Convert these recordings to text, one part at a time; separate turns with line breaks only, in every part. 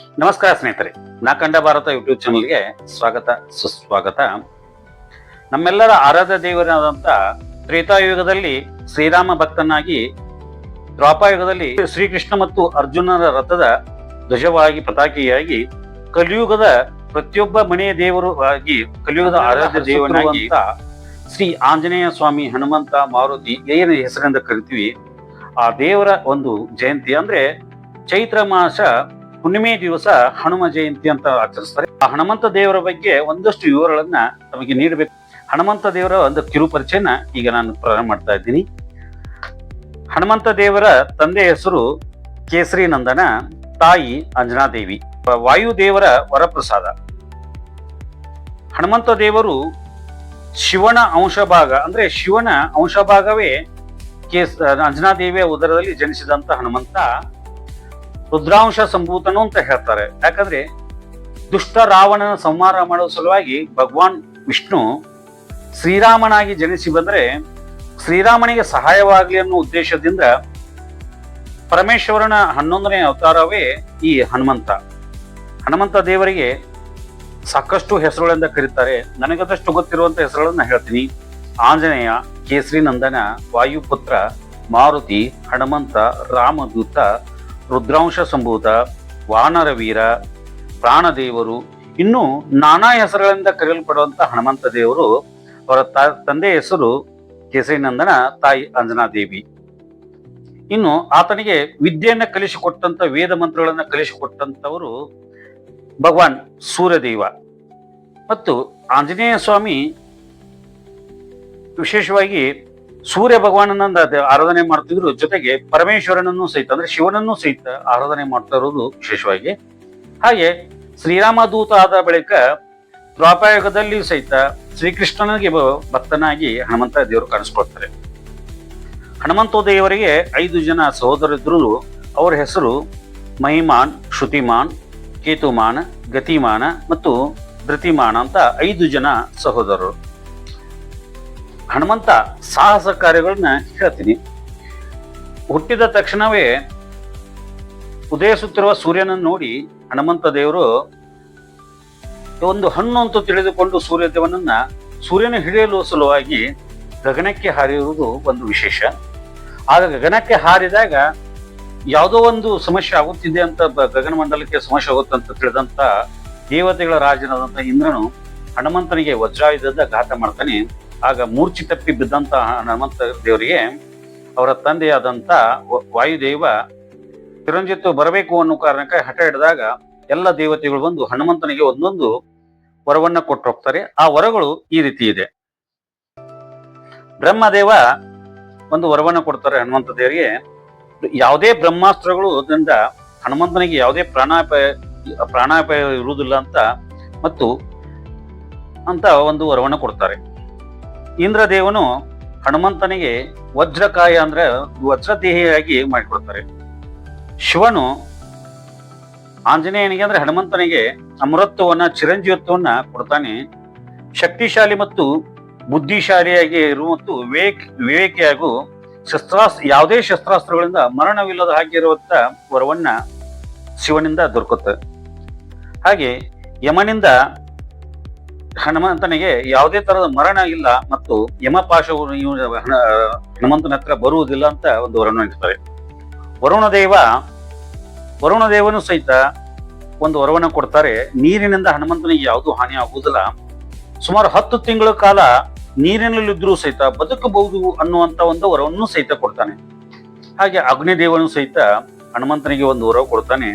ನಮಸ್ಕಾರ ಸ್ನೇಹಿತರೆ, ನಾಕಂಡ ಭಾರತ ಯೂಟ್ಯೂಬ್ ಚಾನಲ್ಗೆ ಸ್ವಾಗತ ಸುಸ್ವಾಗತ. ನಮ್ಮೆಲ್ಲರ ಆರಾಧ್ಯ ದೇವರಾದಂತ ತ್ರೇತಾಯುಗದಲ್ಲಿ ಶ್ರೀರಾಮ ಭಕ್ತನಾಗಿ, ದ್ವಾಪಾರಯುಗದಲ್ಲಿ ಶ್ರೀಕೃಷ್ಣ ಮತ್ತು ಅರ್ಜುನರ ರಥದ ಧ್ವಜವಾಗಿ ಪತಾಕಿಯಾಗಿ, ಕಲಿಯುಗದ ಪ್ರತಿಯೊಬ್ಬ ಮನೆಯ ದೇವರು ಆಗಿ, ಕಲಿಯುಗದ ಆರಾಧ್ಯ ದೇವನಾಗಿ ಶ್ರೀ ಆಂಜನೇಯ ಸ್ವಾಮಿ, ಹನುಮಂತ, ಮಾರುತಿ ಏನು ಹೆಸರಿಂದ ಕರಿತೀವಿ, ಆ ದೇವರ ಒಂದು ಜಯಂತಿ ಅಂದ್ರೆ ಚೈತ್ರ ಮಾಸ ಹುಣ್ಣಿಮೆ ದಿವಸ ಹನುಮ ಜಯಂತಿ ಅಂತ ಆಚರಿಸ್ತಾರೆ. ಆ ಹನುಮಂತ ದೇವರ ಬಗ್ಗೆ ಒಂದಷ್ಟು ವಿವರಗಳನ್ನ ನಮಗೆ ನೀಡಬೇಕು. ಹನುಮಂತ ದೇವರ ಒಂದು ಕಿರು ಪರಿಚಯನ ಈಗ ನಾನು ಪ್ರಾರಂಭ ಮಾಡ್ತಾ ಇದ್ದೀನಿ. ಹನುಮಂತ ದೇವರ ತಂದೆ ಹೆಸರು ಕೇಸರಿ ನಂದನ, ತಾಯಿ ಅಂಜನಾದೇವಿ, ವಾಯುದೇವರ ವರಪ್ರಸಾದ. ಹನುಮಂತ ದೇವರು ಶಿವನ ಅಂಶಭಾಗ, ಅಂದ್ರೆ ಶಿವನ ಅಂಶಭಾಗವೇ ಅಂಜನಾದೇವಿಯ ಉದರದಲ್ಲಿ ಜನಿಸಿದಂತ ಹನುಮಂತ ರುದ್ರಾಂಶ ಸಂಭೂತನು ಅಂತ ಹೇಳ್ತಾರೆ. ಯಾಕಂದ್ರೆ ದುಷ್ಟ ರಾವಣನ ಸಂಹಾರ ಮಾಡುವ ಸಲುವಾಗಿ ಭಗವಾನ್ ವಿಷ್ಣು ಶ್ರೀರಾಮನಾಗಿ ಜನಿಸಿ ಬಂದ್ರೆ ಶ್ರೀರಾಮನಿಗೆ ಸಹಾಯವಾಗಲಿ ಅನ್ನೋ ಉದ್ದೇಶದಿಂದ ಪರಮೇಶ್ವರನ 11ನೇ ಅವತಾರವೇ ಈ ಹನುಮಂತ. ಹನುಮಂತ ದೇವರಿಗೆ ಸಾಕಷ್ಟು ಹೆಸರುಗಳಿಂದ ಕರೀತಾರೆ. ನನಗದಷ್ಟು ಗೊತ್ತಿರುವಂತ ಹೆಸರುಗಳನ್ನ ಹೇಳ್ತೀನಿ. ಆಂಜನೇಯ, ಕೇಸರಿ ನಂದನ, ವಾಯುಪುತ್ರ, ಮಾರುತಿ, ಹನುಮಂತ, ರಾಮದೂತ, ರುದ್ರಾಂಶ ಸಂಭೂತ, ವಾನರ ವೀರ, ಪ್ರಾಣದೇವರು, ಇನ್ನು ನಾನಾ ಹೆಸರುಗಳಿಂದ ಕರೆಯಲ್ಪಡುವಂತ ಹನುಮಂತ ದೇವರು. ಅವರ ತಂದೆ ಹೆಸರು ಕೇಸರಿ ನಂದನ, ತಾಯಿ ಅಂಜನಾದೇವಿ. ಇನ್ನು ಆತನಿಗೆ ವಿದ್ಯೆಯನ್ನ ಕಲಿಸಿಕೊಟ್ಟಂತ, ವೇದ ಮಂತ್ರಗಳನ್ನ ಕಲಿಸಿಕೊಟ್ಟಂತವರು ಭಗವಾನ್ ಸೂರ್ಯದೇವ. ಮತ್ತು ಆಂಜನೇಯ ಸ್ವಾಮಿ ವಿಶೇಷವಾಗಿ ಸೂರ್ಯ ಭಗವಾನನನ್ನ ಆರಾಧನೆ ಮಾಡ್ತಿದ್ರು, ಜೊತೆಗೆ ಪರಮೇಶ್ವರನನ್ನು ಸಹಿತ ಅಂದ್ರೆ ಶಿವನನ್ನು ಸಹಿತ ಆರಾಧನೆ ಮಾಡ್ತಾ ಇರೋದು ವಿಶೇಷವಾಗಿ. ಹಾಗೆ ಶ್ರೀರಾಮ ದೂತ ಆದ ಬಳಿಕ ದ್ವಾಪಾರಯುಗದಲ್ಲಿ ಸಹಿತ ಶ್ರೀಕೃಷ್ಣನಿಗೆ ಭಕ್ತನಾಗಿ ಹನುಮಂತ ದೇವರು ಕಾಣಿಸ್ಕೊಳ್ತಾರೆ. ಹನುಮಂತ ದೇವರಿಗೆ 5 ಜನ ಸಹೋದರರಿದ್ರು. ಅವರ ಹೆಸರು ಮಹಿಮಾನ್, ಶ್ರುತಿಮಾನ್, ಕೇತುಮಾನ, ಗತಿಮಾನ ಮತ್ತು ಧೃತಿಮಾನ ಅಂತ 5 ಜನ ಸಹೋದರರು. ಹನುಮಂತ ಸಾಹಸ ಕಾರ್ಯಗಳನ್ನ ಹೇಳ್ತೀನಿ. ಹುಟ್ಟಿದ ತಕ್ಷಣವೇ ಉದಯಿಸುತ್ತಿರುವ ಸೂರ್ಯನನ್ನು ನೋಡಿ ಹನುಮಂತ ದೇವರು ಒಂದು ಹಣ್ಣು ಅಂತ ತಿಳಿದುಕೊಂಡು ಸೂರ್ಯನ ಹಿಡಿಯಲು ಸಲುವಾಗಿ ಗಗನಕ್ಕೆ ಹಾರಿರುವುದು ಒಂದು ವಿಶೇಷ. ಆಗ ಗಗನಕ್ಕೆ ಹಾರಿದಾಗ ಯಾವುದೋ ಒಂದು ಸಮಸ್ಯೆ ಆಗುತ್ತಿದೆ ಅಂತ, ಗಗನ ಮಂಡಲಕ್ಕೆ ಸಮಸ್ಯೆ ಆಗುತ್ತಂತ ತಿಳಿದಂತ ದೇವತೆಗಳ ರಾಜನಾದಂತ ಇಂದ್ರನು ಹನುಮಂತನಿಗೆ ವಜ್ರಾಯುಧದ ಘಾತ ಮಾಡ್ತಾನೆ. ಆಗ ಮೂರ್ಛೆ ತಪ್ಪಿ ಬಿದ್ದಂತ ಹನುಮಂತ ದೇವರಿಗೆ ಅವರ ತಂದೆಯಾದಂತ ವಾಯುದೇವ ಚಿರಂಜಿತ್ತು ಬರಬೇಕು ಅನ್ನೋ ಕಾರಣಕ್ಕೆ ಹಠ ಹಿಡಿದಾಗ ಎಲ್ಲ ದೇವತೆಗಳು ಬಂದು ಹನುಮಂತನಿಗೆ ಒಂದೊಂದು ವರವನ್ನ ಕೊಟ್ಟು ಹೋಗ್ತಾರೆ. ಆ ವರಗಳು ಈ ರೀತಿ ಇದೆ. ಬ್ರಹ್ಮದೇವ ಒಂದು ವರವನ್ನ ಕೊಡ್ತಾರೆ ಹನುಮಂತ ದೇವರಿಗೆ. ಯಾವುದೇ ಬ್ರಹ್ಮಾಸ್ತ್ರಗಳು ಅದರಿಂದ ಹನುಮಂತನಿಗೆ ಯಾವುದೇ ಪ್ರಾಣಾಪಾಯ ಇರುವುದಿಲ್ಲ ಅಂತ ಒಂದು ವರವನ್ನ ಕೊಡ್ತಾರೆ. ಇಂದ್ರದೇವನು ಹನುಮಂತನಿಗೆ ವಜ್ರಕಾಯ ಅಂದ್ರೆ ವಜ್ರದೇಹಿಯಾಗಿ ಮಾಡಿಕೊಡ್ತಾರೆ. ಶಿವನು ಆಂಜನೇಯನಿಗೆ ಅಂದ್ರೆ ಹನುಮಂತನಿಗೆ ಅಮರತ್ವವನ್ನ, ಚಿರಂಜೀವತ್ವವನ್ನ ಕೊಡ್ತಾನೆ. ಶಕ್ತಿಶಾಲಿ ಮತ್ತು ಬುದ್ಧಿಶಾಲಿಯಾಗಿ ಇರುವ ಮತ್ತು ವಿವೇಕಿಯಾಗೂ ಯಾವುದೇ ಶಸ್ತ್ರಾಸ್ತ್ರಗಳಿಂದ ಮರಣವಿಲ್ಲದ ಹಾಗೆ ಇರುವಂತ ವರವನ್ನ ಶಿವನಿಂದ ದೊರಕುತ್ತೆ. ಹಾಗೆ ಯಮನಿಂದ ಹನುಮಂತನಿಗೆ ಯಾವುದೇ ತರದ ಮರಣ ಇಲ್ಲ ಮತ್ತು ಯಮಪಾಶವು ಹನುಮಂತನ ಹತ್ರ ಬರುವುದಿಲ್ಲ ಅಂತ ಒಂದು ವರವನ್ನು ನೀಡ್ತಾರೆ. ವರುಣದೇವನು ಸಹಿತ ಒಂದು ವರವನ್ನು ಕೊಡ್ತಾರೆ. ನೀರಿನಿಂದ ಹನುಮಂತನಿಗೆ ಯಾವುದೂ ಹಾನಿ ಆಗುವುದಿಲ್ಲ. ಸುಮಾರು 10 ತಿಂಗಳ ಕಾಲ ನೀರಿನಲ್ಲಿದ್ರೂ ಸಹಿತ ಬದುಕಬಹುದು ಅನ್ನುವಂತ ಒಂದು ವರವನ್ನು ಸಹಿತ ಕೊಡ್ತಾನೆ. ಹಾಗೆ ಅಗ್ನಿದೇವನು ಸಹಿತ ಹನುಮಂತನಿಗೆ ಒಂದು ವರ ಕೊಡ್ತಾನೆ.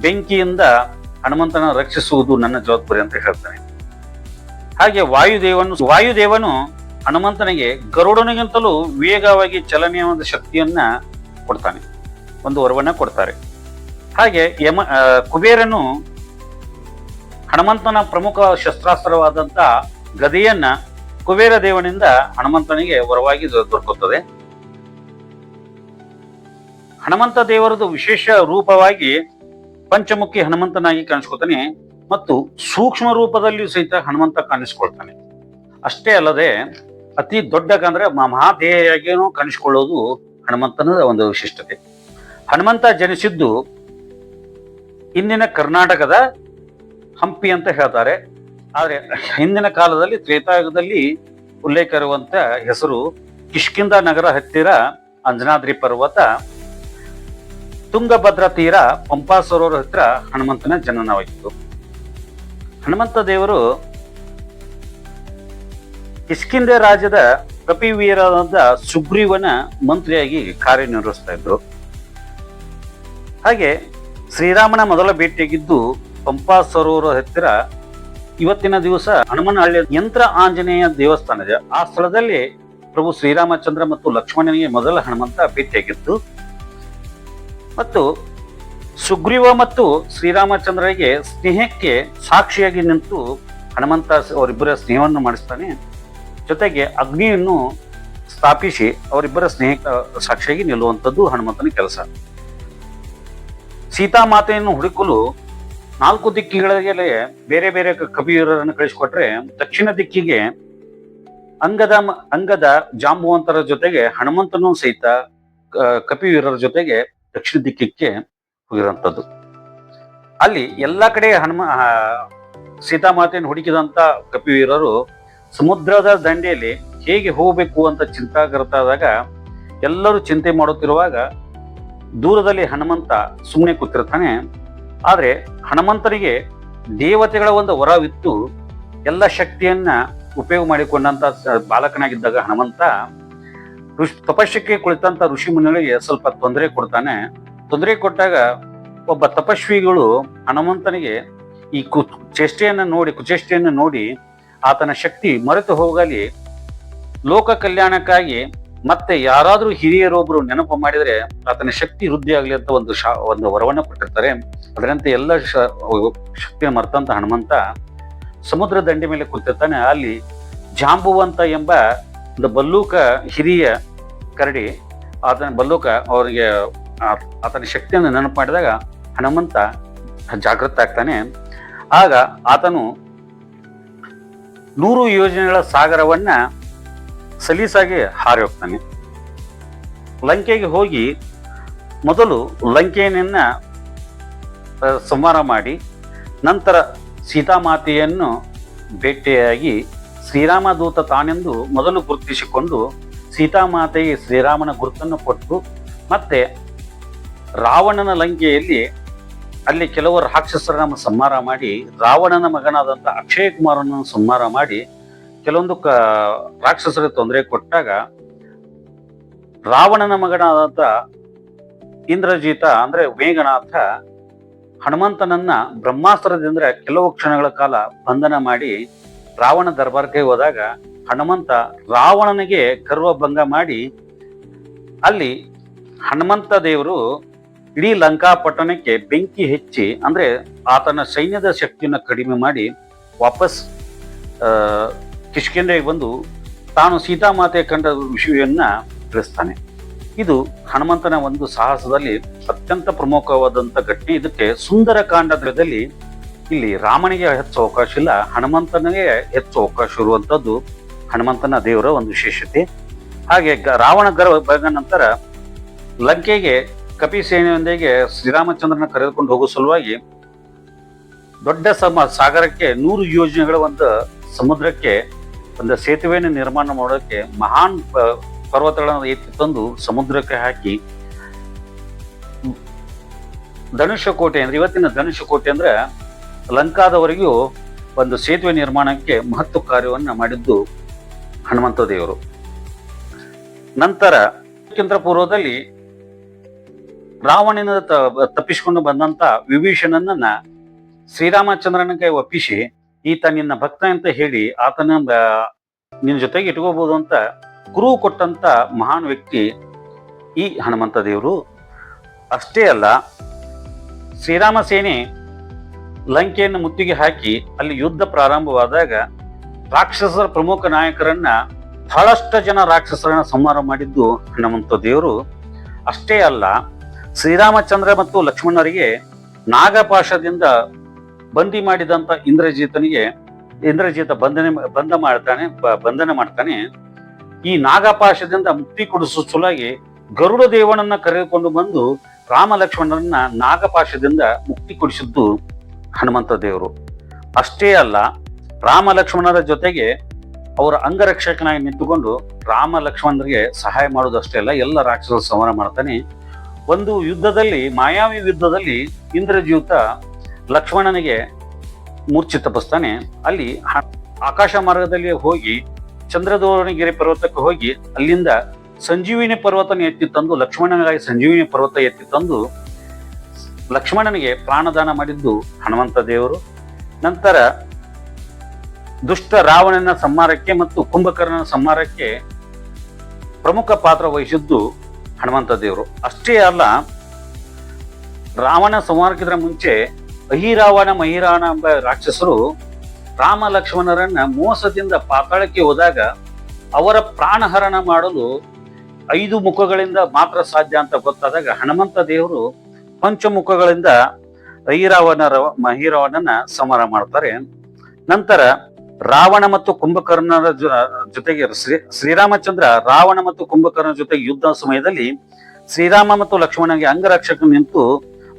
ಬೆಂಕಿಯಿಂದ ಹನುಮಂತನ ರಕ್ಷಿಸುವುದು ನನ್ನ ಜವಾಬ್ದಾರಿ ಅಂತ ಹೇಳ್ತಾನೆ. ಹಾಗೆ ವಾಯುದೇವನು ಹನುಮಂತನಿಗೆ ಗರುಡನಿಗಿಂತಲೂ ವೇಗವಾಗಿ ಚಲನೆಯ ಒಂದು ಶಕ್ತಿಯನ್ನ ಕೊಡ್ತಾನೆ, ಒಂದು ವರವನ್ನ ಕೊಡ್ತಾರೆ. ಹಾಗೆ ಕುಬೇರನು ಹನುಮಂತನ ಪ್ರಮುಖ ಶಸ್ತ್ರಾಸ್ತ್ರವಾದಂತ ಗದೆಯನ್ನ ಕುಬೇರ ದೇವನಿಂದ ಹನುಮಂತನಿಗೆ ವರವಾಗಿ ದೊರಕುತ್ತದೆ. ಹನುಮಂತ ದೇವರದು ವಿಶೇಷ ರೂಪವಾಗಿ ಪಂಚಮುಖಿ ಹನುಮಂತನಾಗಿ ಕಾಣಿಸ್ಕೊತಾನೆ ಮತ್ತು ಸೂಕ್ಷ್ಮ ರೂಪದಲ್ಲಿ ಸಹಿತ ಹನುಮಂತ ಕಾಣಿಸ್ಕೊಳ್ತಾನೆ. ಅಷ್ಟೇ ಅಲ್ಲದೆ ಅತಿ ದೊಡ್ಡ ಅಂದ್ರೆ ಮಹಾದೇಹಿಯಾಗಿಯೂ ಕಾಣಿಸಿಕೊಳ್ಳೋದು ಹನುಮಂತನ ಒಂದು ವಿಶಿಷ್ಟತೆ. ಹನುಮಂತ ಜನಿಸಿದ್ದು ಇಂದಿನ ಕರ್ನಾಟಕದ ಹಂಪಿ ಅಂತ ಹೇಳ್ತಾರೆ. ಆದ್ರೆ ಹಿಂದಿನ ಕಾಲದಲ್ಲಿ ತ್ರೇತಾಯುಗದಲ್ಲಿ ಉಲ್ಲೇಖ ಇರುವಂತ ಹೆಸರು ಕಿಷ್ಕಿಂಧ ನಗರ ಹತ್ತಿರ ಅಂಜನಾದ್ರಿ ಪರ್ವತ, ತುಂಗಭದ್ರಾ ತೀರ, ಪಂಪಾ ಸರೋವರ ಹತ್ತಿರ ಹನುಮಂತನ ಜನನವಾಗಿತ್ತು. ಹನುಮಂತ ದೇವರು ಕಿಷ್ಕಿಂಧ ರಾಜ್ಯದ ಕಪಿವೀರನಾದ ಸುಗ್ರೀವನ ಮಂತ್ರಿಯಾಗಿ ಕಾರ್ಯನಿರ್ವಹಿಸ್ತಾ ಇದ್ರು. ಹಾಗೆ ಶ್ರೀರಾಮನ ಮೊದಲ ಭೇಟಿಯಾಗಿದ್ದು ಪಂಪಾ ಸರೋವರ ಹತ್ತಿರ ಇವತ್ತಿನ ದಿವಸ ಹನುಮನಹಳ್ಳಿಯ ಯಂತ್ರ ಆಂಜನೇಯ ದೇವಸ್ಥಾನ ಇದೆ. ಆ ಸ್ಥಳದಲ್ಲಿ ಪ್ರಭು ಶ್ರೀರಾಮಚಂದ್ರ ಮತ್ತು ಲಕ್ಷ್ಮಣನಿಗೆ ಮೊದಲ ಹನುಮಂತ ಭೇಟಿಯಾಗಿದ್ದು, ಮತ್ತು ಸುಗ್ರೀವ ಮತ್ತು ಶ್ರೀರಾಮಚಂದ್ರರಿಗೆ ಸ್ನೇಹಕ್ಕೆ ಸಾಕ್ಷಿಯಾಗಿ ನಿಂತು ಹನುಮಂತ ಅವರಿಬ್ಬರ ಸ್ನೇಹವನ್ನು ಮಾಡಿಸ್ತಾನೆ. ಜೊತೆಗೆ ಅಗ್ನಿಯನ್ನು ಸ್ಥಾಪಿಸಿ ಅವರಿಬ್ಬರ ಸ್ನೇಹಕ್ಕೆ ಸಾಕ್ಷಿಯಾಗಿ ನಿಲ್ಲುವಂಥದ್ದು ಹನುಮಂತನ ಕೆಲಸ. ಸೀತಾಮಾತೆಯನ್ನು ಹುಡುಕಲು 4 ದಿಕ್ಕಿಗಳಿಗೆ ಬೇರೆ ಬೇರೆ ಕಪಿವೀರರನ್ನು ಕಳಿಸಿಕೊಟ್ರೆ, ದಕ್ಷಿಣ ದಿಕ್ಕಿಗೆ ಅಂಗದ ಜಾಂಬುವಂತರ ಜೊತೆಗೆ ಹನುಮಂತನು ಸಹಿತ ಕಪಿವೀರರ ಜೊತೆಗೆ ದಕ್ಷಿಣ ದಿಕ್ಕಿಗೆ ಹೋಗಿರುವಂಥದ್ದು. ಅಲ್ಲಿ ಎಲ್ಲಾ ಕಡೆ ಸೀತಾಮಾತೆಯನ್ನು ಹುಡುಕಿದಂತ ಕಪಿವೀರರು ಸಮುದ್ರದ ದಂಡೆಯಲ್ಲಿ ಹೇಗೆ ಹೋಗಬೇಕು ಅಂತ ಚಿಂತಾಗರತಾದಾಗ ಎಲ್ಲರೂ ಚಿಂತೆ ಮಾಡುತ್ತಿರುವಾಗ ದೂರದಲ್ಲಿ ಹನುಮಂತ ಸುಮ್ಮನೆ ಕೂತಿರ್ತಾನೆ. ಆದ್ರೆ ಹನುಮಂತನಿಗೆ ದೇವತೆಗಳ ಒಂದು ವರವಿತ್ತು. ಎಲ್ಲ ಶಕ್ತಿಯನ್ನ ಉಪಯೋಗ ಮಾಡಿಕೊಂಡಂತ ಬಾಲಕನಾಗಿದ್ದಾಗ ಹನುಮಂತ ತಪಸ್ಸಕ್ಕೆ ಕುಳಿತಂತ ಋಷಿ ಮುನಿಗಳಿಗೆ ಸ್ವಲ್ಪ ತೊಂದರೆ ಕೊಡ್ತಾನೆ. ತೊಂದರೆ ಕೊಟ್ಟಾಗ ಒಬ್ಬ ತಪಸ್ವಿಗಳು ಹನುಮಂತನಿಗೆ ಈ ಕುಚೇಷ್ಟೆಯನ್ನು ನೋಡಿ ಆತನ ಶಕ್ತಿ ಮರೆತು ಹೋಗಲಿ, ಲೋಕ ಕಲ್ಯಾಣಕ್ಕಾಗಿ ಮತ್ತೆ ಯಾರಾದ್ರೂ ಹಿರಿಯರೊಬ್ರು ನೆನಪು ಮಾಡಿದ್ರೆ ಆತನ ಶಕ್ತಿ ವೃದ್ಧಿ ಆಗ್ಲಿ ಅಂತ ಒಂದು ವರವನ್ನ ಕೊಟ್ಟಿರ್ತಾರೆ. ಅದರಂತೆ ಎಲ್ಲ ಶಕ್ತಿಯ ಮರ್ತಂತ ಹನುಮಂತ ಸಮುದ್ರ ದಂಡೆ ಮೇಲೆ ಕೂತಿರ್ತಾನೆ. ಅಲ್ಲಿ ಜಾಂಬುವಂತ ಎಂಬ ಒಂದು ಬಲ್ಲೂಕ ಹಿರಿಯ ಕರಡಿ ಬಲ್ಲೂಕ ಅವರಿಗೆ ಆತನ ಶಕ್ತಿಯನ್ನು ನೆನಪು ಮಾಡಿದಾಗ ಹನುಮಂತ ಜಾಗೃತ ಆಗ್ತಾನೆ. ಆಗ ಆತನು 100 ಯೋಜನೆಗಳ ಸಾಗರವನ್ನ ಸಲೀಸಾಗಿ ಹಾರಿ ಹೋಗ್ತಾನೆ. ಲಂಕೆಗೆ ಹೋಗಿ ಮೊದಲು ಲಂಕೆಯನ್ನ ಸಂಹಾರ ಮಾಡಿ, ನಂತರ ಸೀತಾಮಾತೆಯನ್ನು ಭೇಟಿಯಾಗಿ ಶ್ರೀರಾಮದೂತ ತಾನೆಂದು ಮೊದಲು ಗುರುತಿಸಿಕೊಂಡು ಸೀತಾಮಾತೆಗೆ ಶ್ರೀರಾಮನ ಗುರುತನ್ನು ಕೊಟ್ಟು, ಮತ್ತೆ ರಾವಣನ ಲಂಕೆಯಲ್ಲಿ ಅಲ್ಲಿ ಕೆಲವು ರಾಕ್ಷಸರನ್ನ ಸಂಹಾರ ಮಾಡಿ, ರಾವಣನ ಮಗನಾದಂಥ ಅಕ್ಷಯ ಕುಮಾರನನ್ನು ಸಂಹಾರ ಮಾಡಿ ಕೆಲವೊಂದು ರಾಕ್ಷಸರಿಗೆ ತೊಂದರೆ ಕೊಟ್ಟಾಗ ರಾವಣನ ಮಗನಾದಂಥ ಇಂದ್ರಜಿತ ಅಂದ್ರೆ ಮೇಘನಾಥ ಹನುಮಂತನನ್ನ ಬ್ರಹ್ಮಾಸ್ತ್ರದಿಂದ ಕೆಲವು ಕ್ಷಣಗಳ ಕಾಲ ಬಂಧನ ಮಾಡಿ ರಾವಣ ದರ್ಬಾರ್ಗೆ ಹೋದಾಗ ಹನುಮಂತ ರಾವಣನಿಗೆ ಗರ್ವಭಂಗ ಮಾಡಿ ಅಲ್ಲಿ ಹನುಮಂತ ದೇವರು ಇಡೀ ಲಂಕಾಪಟ್ಟಣಕ್ಕೆ ಬೆಂಕಿ ಹೆಚ್ಚಿ, ಅಂದ್ರೆ ಆತನ ಸೈನ್ಯದ ಶಕ್ತಿಯನ್ನು ಕಡಿಮೆ ಮಾಡಿ ವಾಪಸ್ ಕಿಷ್ಕಿಂಧೆಗೆ ಬಂದು ತಾನು ಸೀತಾಮಾತೆ ಕಂಡ ವಿಷಯವನ್ನ ತಿಳಿಸ್ತಾನೆ. ಇದು ಹನುಮಂತನ ಒಂದು ಸಾಹಸದಲ್ಲಿ ಅತ್ಯಂತ ಪ್ರಮುಖವಾದಂತ ಘಟನೆ. ಇದಕ್ಕೆ ಸುಂದರಕಾಂಡದಲ್ಲಿ ಇಲ್ಲಿ ರಾಮನಿಗೆ ಹೆಚ್ಚು ಅವಕಾಶ ಇಲ್ಲ, ಹನುಮಂತನಿಗೆ ಹೆಚ್ಚು ಅವಕಾಶ ಇರುವಂತದ್ದು ಹನುಮಂತನ ದೇವರ ಒಂದು ವಿಶೇಷತೆ. ಹಾಗೆ ರಾವಣ ಗರ್ಭ ನಂತರ ಲಂಕೆಗೆ ಕಪಿ ಸೇನೆಯೊಂದಿಗೆ ಶ್ರೀರಾಮಚಂದ್ರನ ಕರೆದುಕೊಂಡು ಹೋಗುವ ಸಲುವಾಗಿ ದೊಡ್ಡ ಸಾಗರಕ್ಕೆ 100 ಯೋಜನೆಗಳ ಒಂದು ಸಮುದ್ರಕ್ಕೆ ಒಂದು ಸೇತುವೆಯನ್ನು ನಿರ್ಮಾಣ ಮಾಡೋಕೆ ಮಹಾನ್ ಪರ್ವತಗಳನ್ನು ಎತ್ತಿ ತಂದು ಸಮುದ್ರಕ್ಕೆ ಹಾಕಿ ಧನುಷಕೋಟೆ ಅಂದ್ರೆ ಇವತ್ತಿನ ಧನುಷಕೋಟೆ ಅಂದ್ರೆ ಲಂಕಾದವರೆಗೂ ಒಂದು ಸೇತುವೆ ನಿರ್ಮಾಣಕ್ಕೆ ಮಹತ್ವ ಕಾರ್ಯವನ್ನ ಮಾಡಿದ್ದು ಹನುಮಂತ ದೇವರು. ನಂತರ ಪೂರ್ವದಲ್ಲಿ ರಾವಣನ ತಪ್ಪಿಸಿಕೊಂಡು ಬಂದಂತ ವಿಭೀಷಣನನ್ನ ಶ್ರೀರಾಮಚಂದ್ರನಿಗೆ ಒಪ್ಪಿಸಿ ಈತ ನಿನ್ನ ಭಕ್ತ ಅಂತ ಹೇಳಿ ಆತನ ನಿನ್ನ ಜೊತೆಗೆ ಇಟ್ಕೋಬಹುದು ಅಂತ ಕುರು ಕೊಟ್ಟಂತ ಮಹಾನ್ ವ್ಯಕ್ತಿ ಈ ಹನುಮಂತ ದೇವರು. ಅಷ್ಟೇ ಅಲ್ಲ, ಶ್ರೀರಾಮ ಸೇನೆ ಲಂಕೆಯನ್ನು ಮುತ್ತಿಗೆ ಹಾಕಿ ಅಲ್ಲಿ ಯುದ್ಧ ಪ್ರಾರಂಭವಾದಾಗ ರಾಕ್ಷಸರ ಪ್ರಮುಖ ನಾಯಕರನ್ನ ಬಹಳಷ್ಟು ಜನ ರಾಕ್ಷಸರನ್ನ ಸಂಹಾರ ಮಾಡಿದ್ದು ಹನುಮಂತ ದೇವರು. ಅಷ್ಟೇ ಅಲ್ಲ, ಶ್ರೀರಾಮಚಂದ್ರ ಮತ್ತು ಲಕ್ಷ್ಮಣರಿಗೆ ನಾಗಪಾಶದಿಂದ ಬಂದಿ ಮಾಡಿದಂತ ಇಂದ್ರಜಿತ ಬಂಧನ ಮಾಡ್ತಾನೆ. ಈ ನಾಗಪಾಶದಿಂದ ಮುಕ್ತಿ ಕೊಡಿಸುವ ಸಲುವಾಗಿ ಗರುಡ ದೇವನನ್ನ ಕರೆದುಕೊಂಡು ಬಂದು ರಾಮ ಲಕ್ಷ್ಮಣರನ್ನ ನಾಗಪಾಶದಿಂದ ಮುಕ್ತಿ ಕೊಡಿಸಿದ್ದು ಹನುಮಂತ ದೇವರು. ಅಷ್ಟೇ ಅಲ್ಲ, ರಾಮ ಲಕ್ಷ್ಮಣರ ಜೊತೆಗೆ ಅವರ ಅಂಗರಕ್ಷಕನಾಗಿ ನಿಂತುಕೊಂಡು ರಾಮ ಲಕ್ಷ್ಮಣರಿಗೆ ಸಹಾಯ ಮಾಡುವುದಷ್ಟೇ ಅಲ್ಲ, ಎಲ್ಲ ರಾಕ್ಷಸರ ಸಂಹಾರ ಮಾಡ್ತಾನೆ. ಒಂದು ಯುದ್ಧದಲ್ಲಿ, ಮಾಯಾವಿ ಯುದ್ಧದಲ್ಲಿ ಇಂದ್ರಜಿಯೂತ ಲಕ್ಷ್ಮಣನಿಗೆ ಮೂರ್ಛೆ ತಪ್ಪಿಸ್ತಾನೆ. ಅಲ್ಲಿ ಆಕಾಶ ಮಾರ್ಗದಲ್ಲಿ ಹೋಗಿ ಚಂದ್ರದೋರಣಗಿರಿ ಪರ್ವತಕ್ಕೆ ಹೋಗಿ ಅಲ್ಲಿಂದ ಸಂಜೀವಿನಿ ಪರ್ವತನ ಎತ್ತಿ ತಂದು, ಲಕ್ಷ್ಮಣನಿಗಾಗಿ ಸಂಜೀವಿನಿ ಪರ್ವತ ಎತ್ತಿ ತಂದು ಲಕ್ಷ್ಮಣನಿಗೆ ಪ್ರಾಣದಾನ ಮಾಡಿದ್ದು ಹನುಮಂತ ದೇವರು. ನಂತರ ದುಷ್ಟ ರಾವಣನ ಸಂಹಾರಕ್ಕೆ ಮತ್ತು ಕುಂಭಕರ್ಣನ ಸಂಹಾರಕ್ಕೆ ಪ್ರಮುಖ ಪಾತ್ರ ವಹಿಸಿದ್ದು ಹನುಮಂತ ದೇವರು. ಅಷ್ಟೇ ಅಲ್ಲ, ರಾವಣ ಸಂಹಾರಕ್ಕಿಂತ ಮುಂಚೆ ಅಹಿರಾವಣ ಮಹಿರಾವಣ ಎಂಬ ರಾಕ್ಷಸರು ರಾಮ ಲಕ್ಷ್ಮಣರನ್ನ ಮೋಸದಿಂದ ಪಾತಾಳಕ್ಕೆ ಹೋದಾಗ ಅವರ ಪ್ರಾಣಹರಣ ಮಾಡಲು 5 ಮುಖಗಳಿಂದ ಮಾತ್ರ ಸಾಧ್ಯ ಅಂತ ಗೊತ್ತಾದಾಗ ಹನುಮಂತ ದೇವರು ಪಂಚಮುಖಗಳಿಂದ ಮಹಿರಾವಣನ ಸಂಹಾರ ಮಾಡ್ತಾರೆ. ನಂತರ ರಾವಣ ಮತ್ತು ಕುಂಭಕರ್ಣರ ಜೊತೆಗೆ ಶ್ರೀರಾಮಚಂದ್ರ ರಾವಣ ಮತ್ತು ಕುಂಭಕರ್ಣರ ಜೊತೆಗೆ ಯುದ್ಧ ಸಮಯದಲ್ಲಿ ಶ್ರೀರಾಮ ಮತ್ತು ಲಕ್ಷ್ಮಣನಿಗೆ ಅಂಗರಕ್ಷಕ ನಿಂತು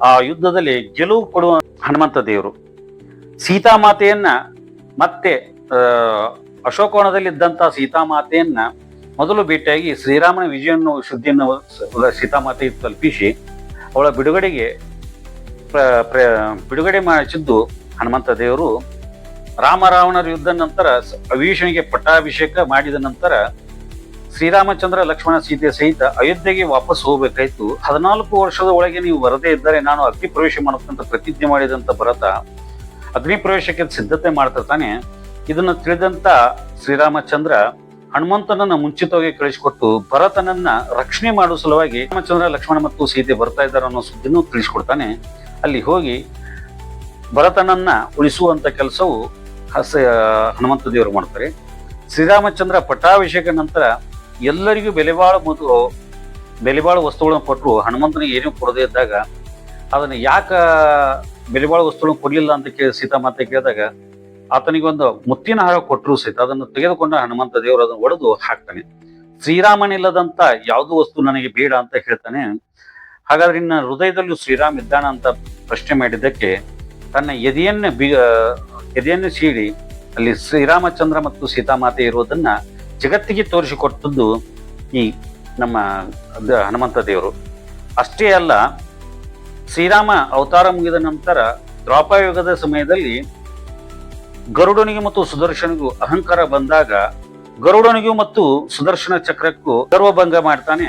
ಆ ಯುದ್ಧದಲ್ಲಿ ಗೆಲುವು ಕೊಡುವ ಹನುಮಂತ ದೇವರು. ಸೀತಾಮಾತೆಯನ್ನ ಮತ್ತೆ ಅಶೋಕವನದಲ್ಲಿದ್ದಂತ ಸೀತಾಮಾತೆಯನ್ನ ಮೊದಲು ಭೇಟಿಯಾಗಿ ಶ್ರೀರಾಮನ ವಿಜಯನ್ನು ಸುದ್ದಿಯನ್ನು ಸೀತಾಮಾತೆ ತಲುಪಿಸಿ ಅವಳ ಬಿಡುಗಡೆ ಮಾಡಿಸಿದ್ದು ಹನುಮಂತ ದೇವರು. ರಾಮರಾವಣರ ಯುದ್ಧ ನಂತರ ವಿಭೀಷಣಿಗೆ ಪಟ್ಟಾಭಿಷೇಕ ಮಾಡಿದ ನಂತರ ಶ್ರೀರಾಮಚಂದ್ರ ಲಕ್ಷ್ಮಣ ಸೀತೆ ಸಹಿತ ಅಯೋಧ್ಯೆಗೆ ವಾಪಸ್ ಹೋಗ್ಬೇಕಾಯ್ತು. 14 ವರ್ಷದ ಒಳಗೆ ನೀವು ಬರದೇ ಇದ್ದರೆ ನಾನು ಅಗ್ನಿ ಪ್ರವೇಶ ಮಾಡಬೇಕಂತ ಪ್ರತಿಜ್ಞೆ ಮಾಡಿದಂತ ಭರತ ಅಗ್ನಿ ಪ್ರವೇಶಕ್ಕೆ ಸಿದ್ಧತೆ ಮಾಡ್ತಿರ್ತಾನೆ. ಇದನ್ನ ತಿಳಿದಂತ ಶ್ರೀರಾಮಚಂದ್ರ ಹನುಮಂತನನ್ನ ಮುಂಚಿತವಾಗಿ ಕಳಿಸಿಕೊಟ್ಟು ಭರತನನ್ನ ರಕ್ಷಣೆ ಮಾಡುವ ಸಲುವಾಗಿ ರಾಮಚಂದ್ರ ಲಕ್ಷ್ಮಣ ಮತ್ತು ಸೀತೆ ಬರ್ತಾ ಇದ್ದಾರೆ ಅನ್ನೋ ಸುದ್ದಿನೂ ತಿಳಿಸ್ಕೊಡ್ತಾನೆ. ಅಲ್ಲಿ ಹೋಗಿ ಭರತನನ್ನ ಉಳಿಸುವಂತ ಕೆಲಸವು ಹನುಮಂತ ದೇವರು ಮಾಡ್ತಾರೆ. ಶ್ರೀರಾಮಚಂದ್ರ ಪಟ್ಟಾಭಿಷೇಕ ನಂತರ ಎಲ್ಲರಿಗೂ ಬೆಲೆಬಾಳು ವಸ್ತುಗಳನ್ನು ಕೊಟ್ಟರು. ಹನುಮಂತನಿಗೆ ಏನೂ ಕೊಡದೇ ಇದ್ದಾಗ ಅದನ್ನ ಯಾಕ ಬೆಲೆಬಾಳು ವಸ್ತುಗಳನ್ನು ಕೊಡ್ಲಿಲ್ಲ ಅಂತ ಸೀತಾಮಾತೆ ಕೇಳಿದಾಗ ಆತನಿಗೆ ಒಂದು ಮುತ್ತಿನ ಹಾರ ಕೊಟ್ಟರು ಸಹಿತ ಅದನ್ನು ತೆಗೆದುಕೊಂಡ ಹನುಮಂತ ದೇವರು ಅದನ್ನು ಒಡೆದು ಹಾಕ್ತಾನೆ. ಶ್ರೀರಾಮನಿಲ್ಲದಂತ ಯಾವುದು ವಸ್ತು ನನಗೆ ಬೇಡ ಅಂತ ಹೇಳ್ತಾನೆ. ಹಾಗಾದ್ರೆ ಇನ್ನ ಹೃದಯದಲ್ಲೂ ಶ್ರೀರಾಮ್ ಇದ್ದಾನ ಅಂತ ಪ್ರಶ್ನೆ ಮಾಡಿದ್ದಕ್ಕೆ ತನ್ನ ಎದೆಯನ್ನು ಸೀಳಿ ಅಲ್ಲಿ ಶ್ರೀರಾಮಚಂದ್ರ ಮತ್ತು ಸೀತಾಮಾತೆ ಇರುವುದನ್ನ ಜಗತ್ತಿಗೆ ತೋರಿಸಿಕೊಟ್ಟದ್ದು ಈ ನಮ್ಮ ಹನುಮಂತ ದೇವರು. ಅಷ್ಟೇ ಅಲ್ಲ, ಶ್ರೀರಾಮ ಅವತಾರ ಮುಗಿದ ನಂತರ ದ್ವಾಪರಯುಗದ ಸಮಯದಲ್ಲಿ ಗರುಡನಿಗೂ ಮತ್ತು ಸುದರ್ಶನಿಗೂ ಅಹಂಕಾರ ಬಂದಾಗ ಗರುಡನಿಗೂ ಮತ್ತು ಸುದರ್ಶನ ಚಕ್ರಕ್ಕೂ ಗರ್ವಭಂಗ ಮಾಡ್ತಾನೆ.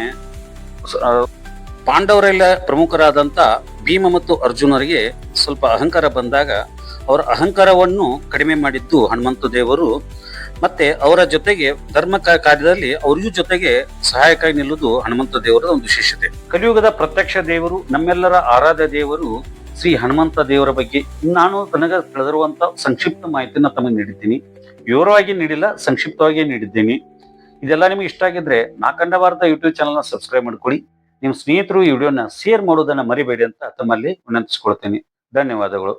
ಪಾಂಡವರೆಲ್ಲ ಪ್ರಮುಖರಾದಂತ ಭೀಮ ಮತ್ತು ಅರ್ಜುನರಿಗೆ ಸ್ವಲ್ಪ ಅಹಂಕಾರ ಬಂದಾಗ ಅವರ ಅಹಂಕಾರವನ್ನು ಕಡಿಮೆ ಮಾಡಿದ್ದು ಹನುಮಂತ ದೇವರು. ಮತ್ತೆ ಅವರ ಜೊತೆಗೆ ಧರ್ಮ ಕಾರ್ಯದಲ್ಲಿ ಅವ್ರಿಗೂ ಜೊತೆಗೆ ಸಹಾಯಕಾಗಿ ನಿಲ್ಲುವುದು ಹನುಮಂತ ದೇವರ ಒಂದು ವಿಶೇಷತೆ. ಕಲಿಯುಗದ ಪ್ರತ್ಯಕ್ಷ ದೇವರು, ನಮ್ಮೆಲ್ಲರ ಆರಾಧ್ಯ ದೇವರು ಶ್ರೀ ಹನುಮಂತ ದೇವರ ಬಗ್ಗೆ ನಾನು ತನಗೆ ತಿಳಿದಿರುವಂತ ಸಂಕ್ಷಿಪ್ತ ಮಾಹಿತಿನ ತಮಗೆ ನೀಡಿದ್ದೀನಿ. ವಿವರವಾಗಿ ನೀಡಿಲ್ಲ, ಸಂಕ್ಷಿಪ್ತವಾಗಿ ನೀಡಿದ್ದೀನಿ. ಇದೆಲ್ಲ ನಿಮಗೆ ಇಷ್ಟ ಆಗಿದ್ರೆ ನಾಕಂಡ ಭಾರತ ಯೂಟ್ಯೂಬ್ ಚಾನಲ್ನ ಸಬ್ಸ್ಕ್ರೈಬ್ ಮಾಡ್ಕೊಳ್ಳಿ. ನಿಮ್ಮ ಸ್ನೇಹಿತರು ಈ ವಿಡಿಯೋನ ಶೇರ್ ಮಾಡೋದನ್ನ ಮರಿಬೇಡಿ ಅಂತ ತಮ್ಮಲ್ಲಿ ವಿನಂತಿಸಿಕೊಳ್ತೇನೆ. ಧನ್ಯವಾದಗಳು.